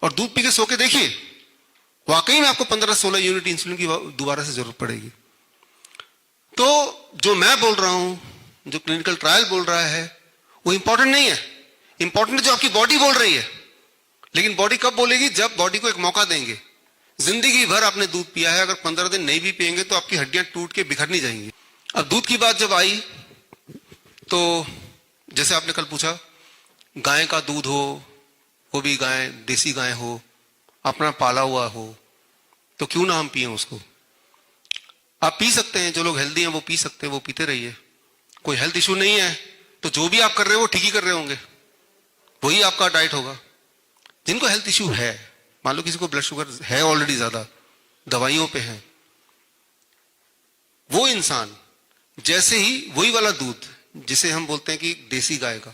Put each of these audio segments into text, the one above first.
और दूध पी के सो के देखिए, वाकई में आपको 15-16 यूनिट इंसुलिन की दोबारा से जरूरत पड़ेगी। तो जो मैं बोल रहा हूं, जो क्लिनिकल ट्रायल बोल रहा है, वो इंपॉर्टेंट नहीं है। इंपॉर्टेंट जो आपकी बॉडी बोल रही है। लेकिन बॉडी कब बोलेगी? जब बॉडी को एक मौका देंगे। जिंदगी भर आपने दूध पिया है, अगर 15 दिन नहीं भी पिएंगे तो आपकी हड्डियां टूट के बिखर नहीं जाएंगी। अब दूध की बात जब आई तो जैसे आपने कल पूछा, गाय का दूध हो, वो भी गाय देसी गाय हो, अपना पाला हुआ हो, तो क्यों ना हम पिए उसको। आप पी सकते हैं, जो लोग हेल्दी हैं वो पी सकते हैं, वो पीते रहिए, कोई हेल्थ इशू नहीं है। तो जो भी आप कर रहे हो वो ठीक ही कर रहे होंगे, वही आपका डाइट होगा। जिनको हेल्थ इशू है, मान लो किसी को ब्लड शुगर है ऑलरेडी ज्यादा, दवाइयों पे है, वो इंसान जैसे ही वही वाला दूध जिसे हम बोलते हैं कि देसी गाय का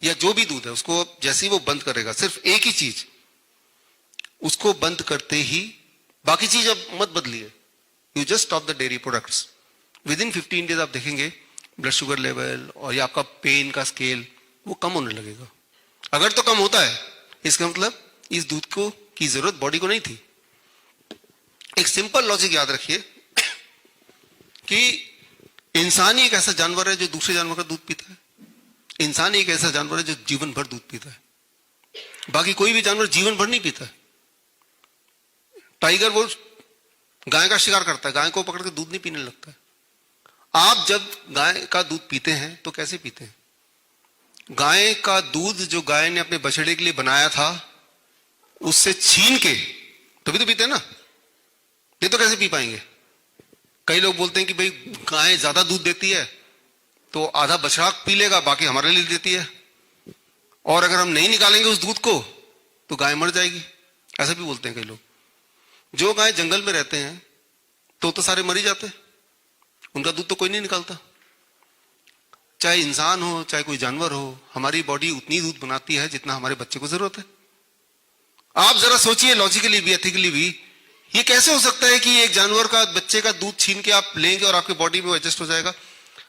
या जो भी दूध है, उसको जैसे ही वो बंद करेगा, सिर्फ एक ही चीज, उसको बंद करते ही बाकी चीज अब मत बदलिए, you just stop the dairy products. With in 15 days आप देखेंगे ब्लड शुगर लेवल और या आपका पेन का स्केल वो कम होने लगेगा। अगर तो कम होता है, इसका मतलब इस दूध को की जरूरत बॉडी को नहीं थी। एक सिंपल लॉजिक याद रखिए कि इंसान ही एक ऐसा जानवर है जो दूसरे जानवर का दूध पीता है। इंसान ही एक ऐसा जानवर है जो जीवन भर दूध पीता है, बाकी कोई भी जानवर जीवन भर नहीं पीता है। टाइगर वो गाय का शिकार करता है, गाय को पकड़ के दूध नहीं पीने लगता है। आप जब गाय का दूध पीते हैं तो कैसे पीते हैं? गाय का दूध जो गाय ने अपने बछड़े के लिए बनाया था, उससे छीन के तभी तो पीते हैं ना, ये तो कैसे पी पाएंगे? कई लोग बोलते हैं कि भाई गाय ज्यादा दूध देती है तो आधा बछड़ा पी लेगा, बाकी हमारे लिए देती है, और अगर हम नहीं निकालेंगे उस दूध को तो गाय मर जाएगी, ऐसा भी बोलते हैं कई लोग। जो गाय जंगल में रहते हैं तो सारे मर ही जाते हैं, उनका दूध तो कोई नहीं निकालता। चाहे इंसान हो चाहे कोई जानवर हो, हमारी बॉडी उतनी दूध बनाती है जितना हमारे बच्चे को जरूरत है। आप जरा सोचिए लॉजिकली भी, एथिकली भी, ये कैसे हो सकता है कि एक जानवर का बच्चे का दूध छीन के आप लेंगे और आपके बॉडी में एडजस्ट हो जाएगा?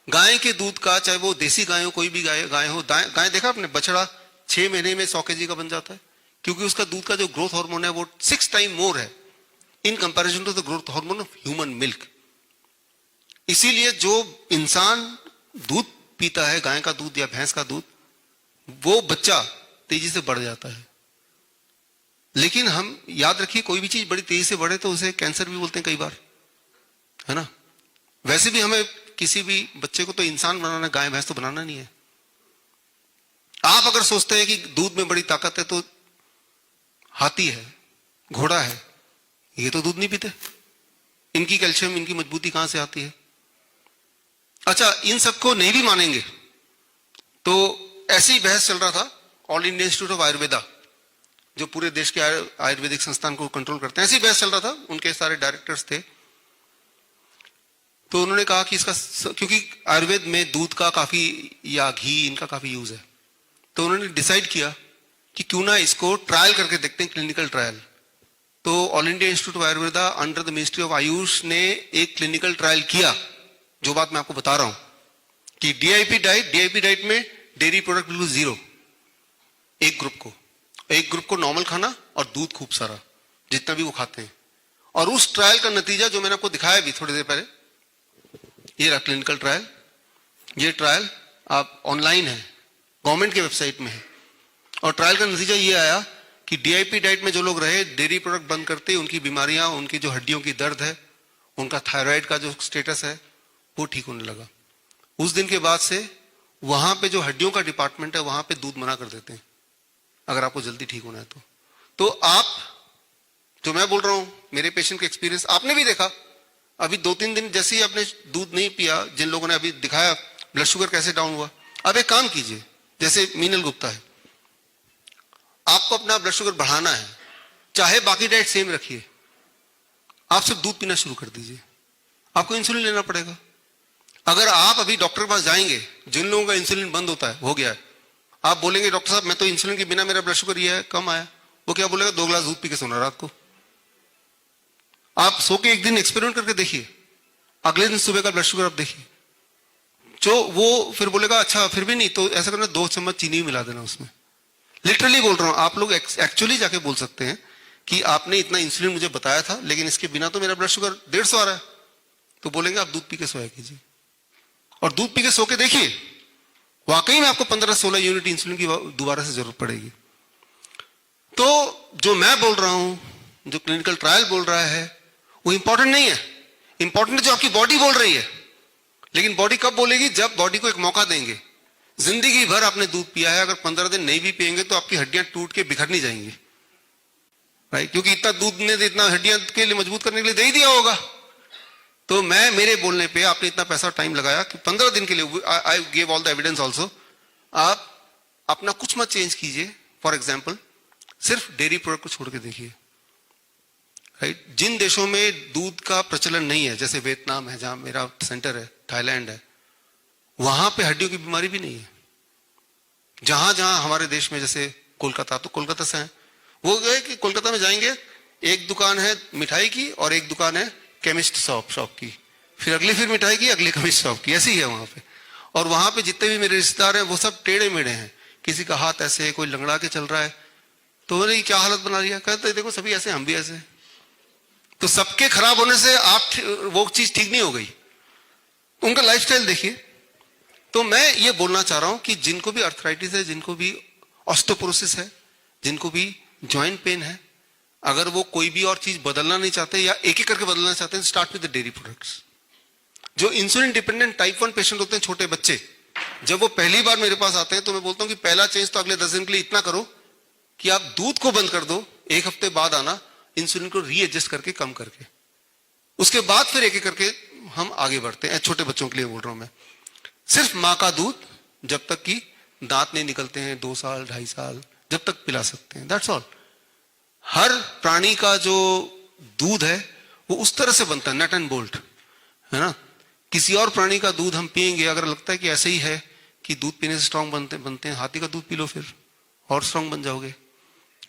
गाय के दूध का, चाहे वो देसी गाय हो, कोई भी गाय हो, गाय देखा आपने, बछड़ा 6 महीने में 100 kg का बन जाता है, क्योंकि उसका दूध का जो ग्रोथ हार्मोन है वो 6 टाइम मोर है in comparison to the growth hormone of human milk. इसीलिए जो इंसान दूध पीता है, गाय का दूध या भैंस का दूध, वो बच्चा तेजी से बढ़ जाता है। लेकिन हम याद रखिए, कोई भी चीज बड़ी तेजी से बढ़े तो उसे कैंसर भी बोलते हैं कई बार, है ना। वैसे भी हमें किसी भी बच्चे को तो इंसान बनाना, गाय भैंस तो बनाना नहीं है। आप अगर सोचते हैं कि दूध में बड़ी ताकत है तो हाथी है, घोड़ा है, ये तो दूध नहीं पीते, इनकी कैल्शियम, इनकी मजबूती कहां से आती है? अच्छा, इन सबको नहीं भी मानेंगे तो ऐसे ही बहस चल रहा था all India institute of Ayurveda, जो पूरे देश के आयुर्वेदिक संस्थान को कंट्रोल करते हैं, ऐसी बहस चल रहा था, उनके सारे डायरेक्टर्स थे। तो उन्होंने कहा कि इसका, क्योंकि आयुर्वेद में दूध का काफी या घी इनका काफी यूज है, तो उन्होंने डिसाइड किया कि क्यों ना इसको ट्रायल करके देखते हैं, क्लिनिकल ट्रायल। तो all India institute of Ayurveda under the ministry of Ayush ने एक क्लिनिकल ट्रायल किया, जो बात मैं आपको बता रहा हूं कि डीआईपी डाइट में डेयरी प्रोडक्ट बिल्कुल 0 एक ग्रुप को नॉर्मल खाना और दूध खूब सारा, जितना भी वो खाते हैं। और उस ट्रायल का नतीजा जो मैंने आपको दिखाया भी थोड़ी देर पहले, ये रहा क्लिनिकल ट्रायल। ये ट्रायल आप ऑनलाइन है, गवर्नमेंट के वेबसाइट में है, और ट्रायल का नतीजा ये आया कि डीआईपी डाइट में जो लोग रहे, डेयरी प्रोडक्ट बंद करते, उनकी बीमारियां, उनकी जो हड्डियों की दर्द है, उनका थायराइड का जो स्टेटस है वो ठीक होने लगा। उस दिन के बाद से वहां पे जो हड्डियों का डिपार्टमेंट है वहां पे दूध मना कर देते हैं, अगर आपको जल्दी ठीक होना है तो आप, जो मैं बोल रहा हूं, मेरे पेशेंट का एक्सपीरियंस आपने भी देखा। अभी 2-3 दिन जैसे ही आपने दूध नहीं पिया, जिन लोगों ने अभी दिखाया ब्लड शुगर कैसे डाउन हुआ, अब एक काम कीजिए, जैसे मीनल गुप्ता है, आपको अपना ब्लड शुगर बढ़ाना है, चाहे बाकी डाइट सेम रखिए, आप सिर्फ दूध पीना शुरू कर दीजिए, आपको इंसुलिन लेना पड़ेगा। अगर आप अभी डॉक्टर के पास जाएंगे, जिन लोगों का इंसुलिन बंद होता है, हो गया है, आप बोलेंगे डॉक्टर साहब मैं तो इंसुलिन के बिना मेरा ब्लड शुगर ये है, कम आया, वो क्या बोलेगा? 2 गिलास दूध पी के सोना रात को। आप सो के एक दिन एक्सपेरिमेंट करके देखिए, अगले दिन सुबह का ब्लड शुगर आप देखिए, जो वो फिर बोलेगा अच्छा फिर भी नहीं, तो ऐसा करना 2 चम्मच चीनी मिला देना उसमें, लिटरली बोल रहा हूं, आप लोग एक्चुअली जाके बोल सकते हैं कि आपने इतना इंसुलिन मुझे बताया था, लेकिन इसके बिना तो मेरा ब्लड शुगर 150 आ रहा है। तो बोलेंगे आप दूध पी के सोया कीजिए, और दूध पी के सो के देखिए, वाकई में आपको 15-16 यूनिट इंसुलिन की दोबारा से जरूरत पड़ेगी। तो जो मैं बोल रहा हूं, जो क्लिनिकल ट्रायल बोल रहा है, वो इंपॉर्टेंट नहीं है। इंपॉर्टेंट जो आपकी बॉडी बोल रही है। लेकिन बॉडी कब बोलेगी? जब बॉडी को एक मौका देंगे। जिंदगी भर आपने दूध पिया है, अगर 15 दिन नहीं भी पिएंगे तो आपकी हड्डियां टूट के बिखर नहीं जाएंगी, राइट? क्योंकि इतना दूध ने इतना हड्डियां के लिए मजबूत करने के लिए दे ही दिया होगा। तो मैं, मेरे बोलने पे आपने इतना पैसा टाइम लगाया कि 15 दिन के लिए, I gave all the evidence also, आप अपना कुछ मत चेंज कीजिए। फॉर एग्जाम्पल, सिर्फ डेयरी प्रोडक्ट को छोड़ के देखिए, राइट? जिन देशों में दूध का प्रचलन नहीं है, जैसे वियतनाम है जहां मेरा सेंटर है, थाईलैंड है, वहां पे हड्डियों की बीमारी भी नहीं है। जहां जहां हमारे देश में, जैसे कोलकाता, तो कोलकाता से है, वो गए कि कोलकाता में जाएंगे, एक दुकान है मिठाई की और एक दुकान है केमिस्ट शॉप की, फिर अगली फिर मिठाई की, अगली केमिस्ट शॉप की, ऐसी है वहां पे। और वहां पे जितने भी मेरे रिश्तेदार हैं वो सब टेढ़े मेढ़े हैं, किसी का हाथ ऐसे, कोई लंगड़ा के चल रहा है। तो बोले क्या हालत बना लिया? कहते देखो सभी ऐसे, हम भी ऐसे। तो सबके खराब होने से आप वो चीज ठीक नहीं हो गई, उनका लाइफस्टाइल देखिए। तो मैं ये बोलना चाह रहा हूं कि जिनको भी अर्थराइटिस है, जिनको भी ऑस्टियोपोरोसिस है, जिनको भी जॉइंट पेन है, अगर वो कोई भी और चीज बदलना नहीं चाहते या एक एक करके बदलना चाहते हैं, start with the dairy products. जो इंसुलिन डिपेंडेंट टाइप 1 पेशेंट होते हैं, छोटे बच्चे, जब वो पहली बार मेरे पास आते हैं तो मैं बोलता हूं कि पहला चेंज तो अगले 10 दिन के लिए इतना करो कि आप दूध को बंद कर दो, एक हफ्ते बाद आना इंसुलिन को रीएडजस्ट करके, कम करके, उसके बाद फिर एक एक करके हम आगे बढ़ते हैं। छोटे बच्चों के लिए बोल रहा हूं मैं। सिर्फ मां का दूध जब तक कि दांत नहीं निकलते हैं, 2 साल 2.5 साल, जब तक पिला सकते हैं, दैट्स ऑल। हर प्राणी का जो दूध है वो उस तरह से बनता है, नट एंड बोल्ट, है ना? किसी और प्राणी का दूध हम पिएंगे, अगर लगता है कि ऐसे ही है कि दूध पीने से स्ट्रांग बनते हैं, हाथी का दूध पी लो, फिर और स्ट्रांग बन जाओगे,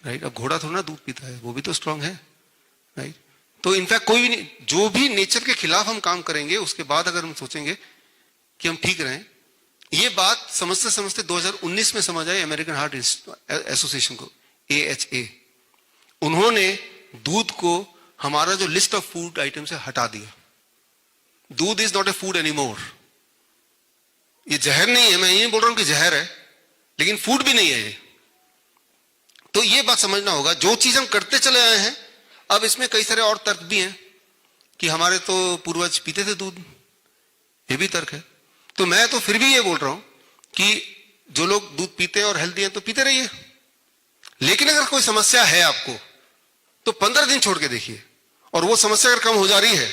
राइट? अब घोड़ा थोड़ा ना दूध पीता है, वो भी तो स्ट्रांग है, राइट? तो इनफैक्ट कोई भी नहीं, जो भी नेचर के खिलाफ हम काम करेंगे, उसके बाद अगर हम सोचेंगे कि हम ठीक रहें, ये बात समझते समझते 2019 में समझ आई अमेरिकन हार्ट एसोसिएशन को, AHA। उन्होंने दूध को हमारा जो लिस्ट ऑफ फूड आइटम से हटा दिया। दूध is not a food anymore. ये जहर नहीं है, मैं ये नहीं बोल रहा हूं कि जहर है, लेकिन फूड भी नहीं है ये। तो ये बात समझना होगा, जो चीज हम करते चले आए हैं, अब इसमें कई सारे और तर्क भी हैं कि हमारे तो पूर्वज पीते थे दूध, ये भी तर्क है। तो मैं तो फिर भी ये बोल रहा हूं कि जो लोग दूध पीते हैं और हेल्दी हैं तो पीते रहिए, लेकिन अगर कोई समस्या है आपको तो 15 दिन छोड़ के देखिए, और वो समस्या अगर कम हो जा रही है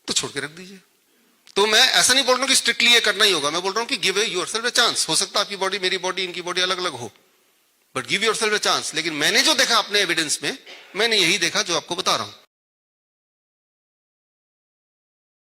तो छोड़ के रख दीजिए। तो मैं ऐसा नहीं बोल रहा हूं कि स्ट्रिक्टली ये करना ही होगा, मैं बोल रहा हूं कि गिव योरसेल्फ ए चांस। हो सकता है आपकी बॉडी, मेरी बॉडी, इनकी बॉडी अलग अलग हो, but give yourself a chance. लेकिन मैंने जो देखा अपने एविडेंस में, मैंने यही देखा जो आपको बता रहा हूं।